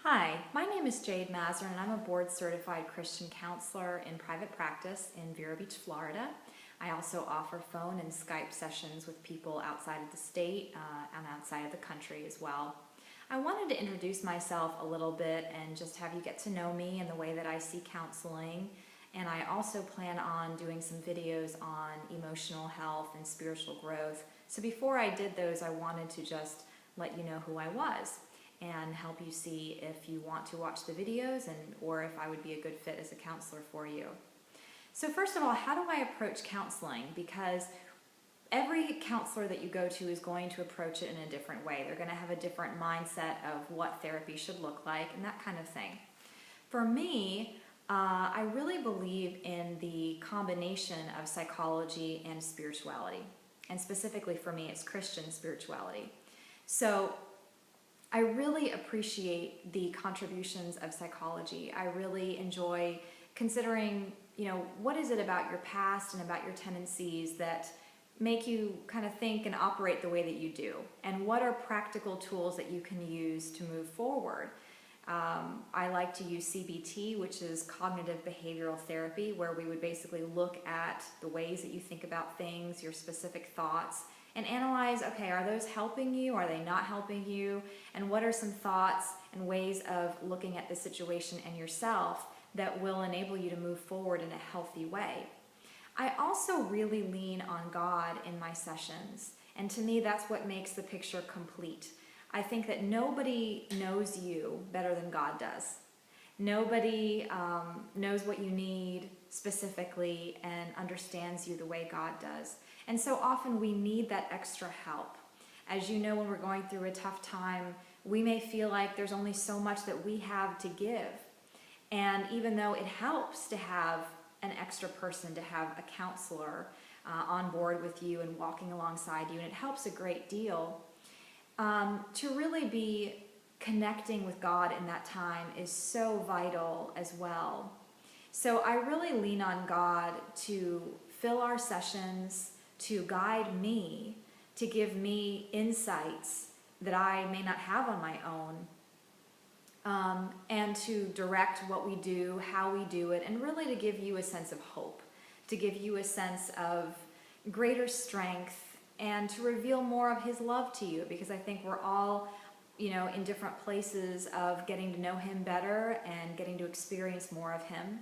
Hi, my name is Jade Mazarin and I'm a board-certified Christian counselor in private practice in Vero Beach, Florida. I also offer phone and Skype sessions with people outside of the state and outside of the country as well. I wanted to introduce myself a little bit and just have you get to know me and the way that I see counseling. And I also plan on doing some videos on emotional health and spiritual growth. So before I did those, I wanted to just let you know who I was and help you see if you want to watch the videos or if I would be a good fit as a counselor for you. So first of all, how do I approach counseling? Because every counselor that you go to is going to approach it in a different way. They're going to have a different mindset of what therapy should look like and that kind of thing. For me, I really believe in the combination of psychology and spirituality. And specifically for me, it's Christian spirituality. So I really appreciate the contributions of psychology. I really enjoy considering, what is it about your past and about your tendencies that make you kind of think and operate the way that you do? And what are practical tools that you can use to move forward? I like to use CBT, which is cognitive behavioral therapy, where we would basically look at the ways that you think about things, your specific thoughts, and analyze, okay, are those helping you? Are they not helping you? And what are some thoughts and ways of looking at the situation and yourself that will enable you to move forward in a healthy way? I also really lean on God in my sessions, and to me that's what makes the picture complete. I think that nobody knows you better than God does. Nobody knows what you need specifically and understands you the way God does. And so often we need that extra help. As you know, when we're going through a tough time, we may feel like there's only so much that we have to give. And even though it helps to have an extra person, to have a counselor on board with you and walking alongside you, and it helps a great deal, to really be connecting with God in that time is so vital as well. So I really lean on God to fill our sessions, to guide me, to give me insights that I may not have on my own, and to direct what we do, how we do it, and really to give you a sense of hope, to give you a sense of greater strength, and to reveal more of His love to you, because I think we're all, in different places of getting to know Him better and getting to experience more of Him.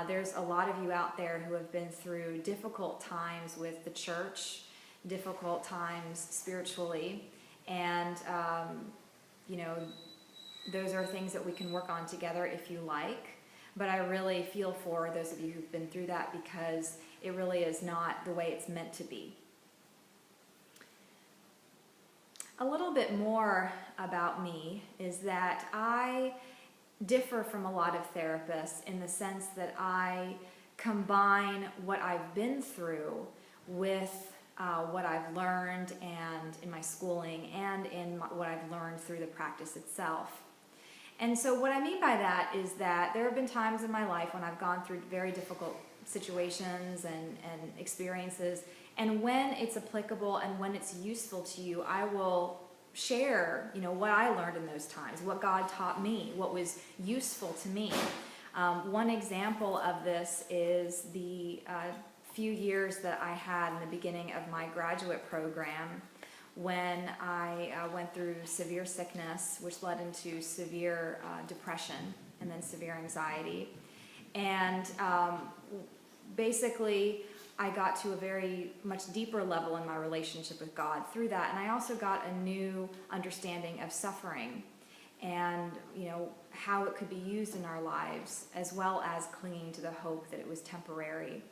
There's a lot of you out there who have been through difficult times with the church, difficult times spiritually, and those are things that we can work on together if you like. But I really feel for those of you who've been through that, because it really is not the way it's meant to be. A little bit more about me is that I differ from a lot of therapists in the sense that I combine what I've been through with what I've learned and in my schooling and in what I've learned through the practice itself. And so what I mean by that is that there have been times in my life when I've gone through very difficult situations and experiences, and when it's applicable and when it's useful to you, I will share, what I learned in those times, what God taught me, what was useful to me. One example of this is the few years that I had in the beginning of my graduate program when I went through severe sickness, which led into severe depression and then severe anxiety. And basically, I got to a very much deeper level in my relationship with God through that. And I also got a new understanding of suffering and, how it could be used in our lives, as well as clinging to the hope that it was temporary.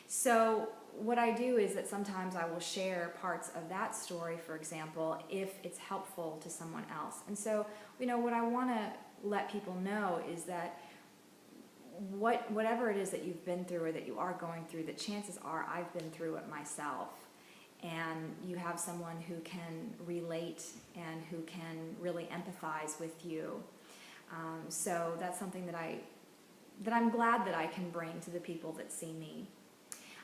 So what I do is that sometimes I will share parts of that story, for example, if it's helpful to someone else. And so, what I want to let people know is that whatever it is that you've been through or that you are going through, the chances are I've been through it myself, and you have someone who can relate and who can really empathize with you. So that's something that I'm glad that I can bring to the people that see me.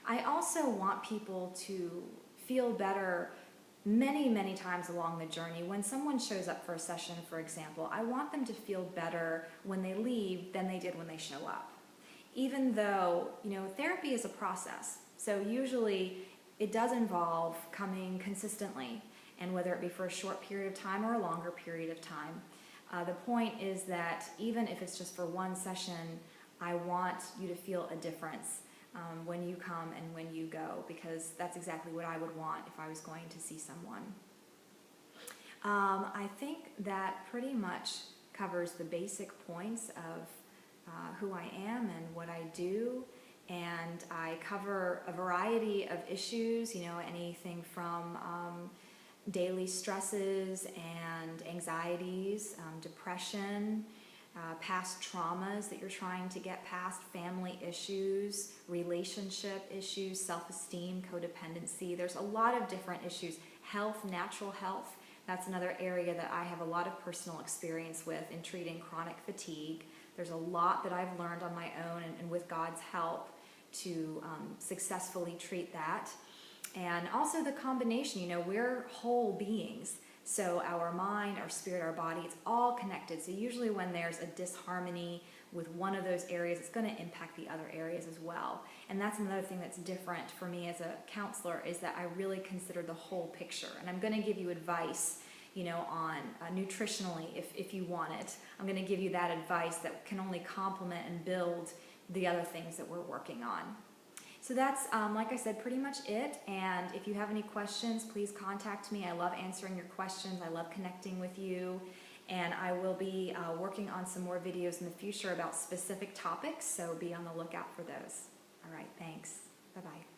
I also want people to feel better many times along the journey, when someone shows up for a session, for example, I want them to feel better when they leave than they did when they show up. Even though, therapy is a process. So usually it does involve coming consistently, and whether it be for a short period of time or a longer period of time. The point is that even if it's just for one session, I want you to feel a difference when you come and when you go, because that's exactly what I would want if I was going to see someone. I think that pretty much covers the basic points of who I am and what I do, and I cover a variety of issues, anything from daily stresses and anxieties, depression, past traumas that you're trying to get past, family issues, relationship issues, self-esteem, codependency. There's a lot of different issues. Health, natural health, that's another area that I have a lot of personal experience with in treating chronic fatigue. There's a lot that I've learned on my own and with God's help to successfully treat that. And also the combination, we're whole beings. So our mind, our spirit, our body, it's all connected. So usually when there's a disharmony with one of those areas, it's going to impact the other areas as well. And that's another thing that's different for me as a counselor, is that I really consider the whole picture. And I'm going to give you advice, on nutritionally if you want it. I'm going to give you that advice that can only complement and build the other things that we're working on. So that's, like I said, pretty much it. And if you have any questions, please contact me. I love answering your questions. I love connecting with you. And I will be working on some more videos in the future about specific topics, so be on the lookout for those. All right, thanks. Bye-bye.